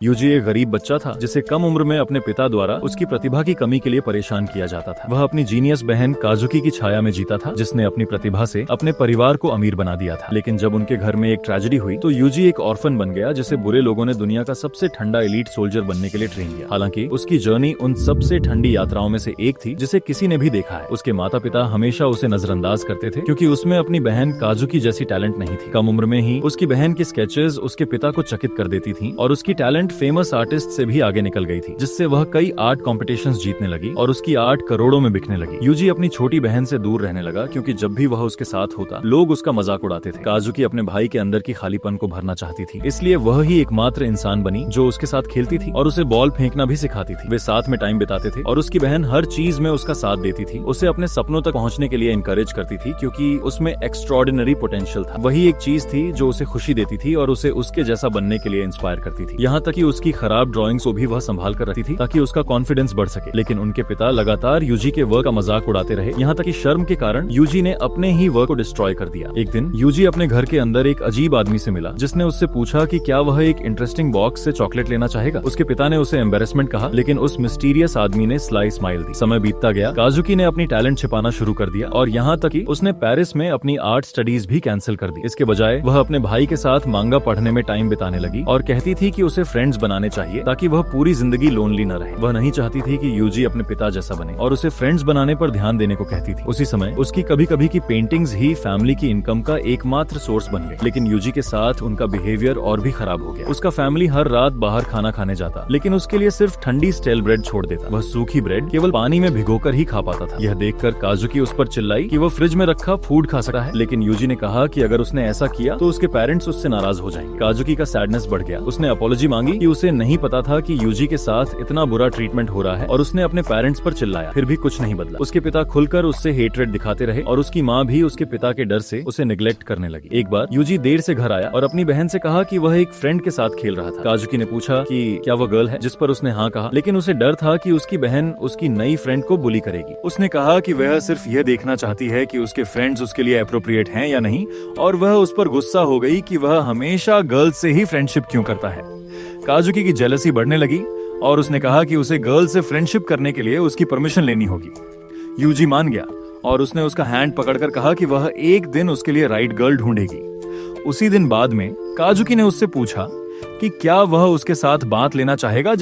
UG एक गरीब बच्चा था जिसे कम उम्र में अपने पिता द्वारा उसकी प्रतिभा की कमी के लिए परेशान किया जाता था। वह अपनी जीनियस बहन काजुकी की छाया में जीता था, जिसने अपनी प्रतिभा से अपने परिवार को अमीर बना दिया था। लेकिन जब उनके घर में एक ट्रेजेडी हुई तो यूजी एक ऑर्फन बन गया, जिसे बुरे लोगों ने दुनिया का सबसे ठंडा एलीट सोल्जर बनने के लिए ट्रेन किया। हालांकि उसकी जर्नी उन सबसे ठंडी यात्राओं में से एक थी जिसे किसी ने भी देखा है। उसके माता पिता हमेशा उसे नजरअंदाज करते थे क्योंकि उसमें अपनी बहन काजुकी जैसी टैलेंट नहीं थी। कम उम्र में ही उसकी बहन की स्केचेस उसके पिता को चकित कर देती थी और उसकी टैलेंट फेमस आर्टिस्ट से भी आगे निकल गई थी, जिससे वह कई आर्ट कॉम्पिटिशन्स जीतने लगी और उसकी आर्ट करोड़ों में बिकने लगी। यूजी अपनी छोटी बहन से दूर रहने लगा क्योंकि जब भी वह उसके साथ होता लोग उसका मजाक उड़ाते थे। काजुकी अपने भाई के अंदर की खालीपन को भरना चाहती थी, इसलिए वह ही एकमात्र इंसान बनी जो उसके साथ खेलती थी और उसे बॉल फेंकना भी सिखाती थी। वे साथ में टाइम बिताते थे और उसकी बहन हर चीज में उसका साथ देती थी। उसे अपने सपनों तक पहुंचने के लिए इनकरेज करती थी क्योंकि उसमें एक्स्ट्रॉर्डिनरी पोटेंशियल था। वही एक चीज थी जो उसे खुशी देती थी और उसे उसके जैसा बनने के लिए इंस्पायर करती थी। यहाँ तक कि उसकी खराब ड्राइंग्स को भी वह संभाल कर रखती थी ताकि उसका कॉन्फिडेंस बढ़ सके। लेकिन उनके पिता लगातार यूजी के वर्क का मजाक उड़ाते रहे, यहाँ तक कि शर्म के कारण यूजी ने अपने ही वर्क को डिस्ट्रॉय कर दिया। एक दिन यूजी अपने घर के अंदर एक अजीब आदमी से मिला जिसने उससे पूछा कि क्या वह एक इंटरेस्टिंग बॉक्स से चॉकलेट लेना चाहेगा। उसके पिता ने उसे एम्बेरसमेंट कहा, लेकिन उस मिस्टीरियस आदमी ने स्लाई स्माइल दी। समय बीतता गया, काजुकी ने अपनी टैलेंट छिपाना शुरू कर दिया और यहाँ तक कि उसने पेरिस में अपनी आर्ट स्टडीज भी कैंसिल कर दी। इसके बजाय वह अपने भाई के साथ मांगा पढ़ने में टाइम बिताने लगी और कहती थी कि उसे फ्रेंड्स बनाने चाहिए ताकि वह पूरी जिंदगी लोनली न रहे। वह नहीं चाहती थी कि यूजी अपने पिता जैसा बने और उसे फ्रेंड्स बनाने पर ध्यान देने को कहती थी। उसी समय उसकी कभी कभी की पेंटिंग्स ही फैमिली की इनकम का एकमात्र सोर्स बन गए। लेकिन यूजी के साथ उनका बिहेवियर और भी खराब हो गया। उसका फैमिली हर रात बाहर खाना खाने जाता, लेकिन उसके लिए सिर्फ ठंडी स्टेल ब्रेड छोड़ देता। वह सूखी ब्रेड केवल पानी में भिगोकर ही खा पाता था। यह देखकर काजुकी उस पर चिल्लाई कि वह फ्रिज में रखा फूड खा सकता है, लेकिन यूजी ने कहा कि अगर उसने ऐसा किया तो उसके पेरेंट्स उससे नाराज हो जाएंगे। काजुकी का सैडनेस बढ़ गया। उसने अपॉलॉजी मांगी कि उसे नहीं पता था कि यूजी के साथ इतना बुरा ट्रीटमेंट हो रहा है और उसने अपने पेरेंट्स पर चिल्लाया, फिर भी कुछ नहीं बदला। उसके पिता खुलकर उससे हेट्रेड दिखाते रहे और उसकी माँ भी उसके पिता के डर से उसे निग्लेक्ट करने लगी। एक बार यूजी देर से घर आया और अपनी बहन से कहा कि वह एक फ्रेंड के साथ खेल रहा था। काजुकी ने पूछा कि क्या वह गर्ल है, जिस पर उसने हाँ कहा, लेकिन उसे डर था कि उसकी बहन उसकी नई फ्रेंड को बुली करेगी। उसने कहा कि वह सिर्फ यह देखना चाहती है कि उसके फ्रेंड्स उसके लिए अप्रोप्रिएट हैं या नहीं, और वह उस पर गुस्सा हो गई कि वह हमेशा गर्ल्स से ही फ्रेंडशिप क्यों करता है। काजुकी की जेलसी बढ़ने लगी और उसने कहा कि उसे गर्ल से फ्रेंडशिप करने के लिए उसकी परमिशन लेनी होगी। यूजी मान गया और उसने उसका हैंड पकड़कर कहा कि वह एक दिन उसके लिए राइट गर्ल ढूंढेगी। उसी दिन बाद में काजुकी ने उससे पूछा कि क्या वह उसके साथ बात लेना चाहेगा।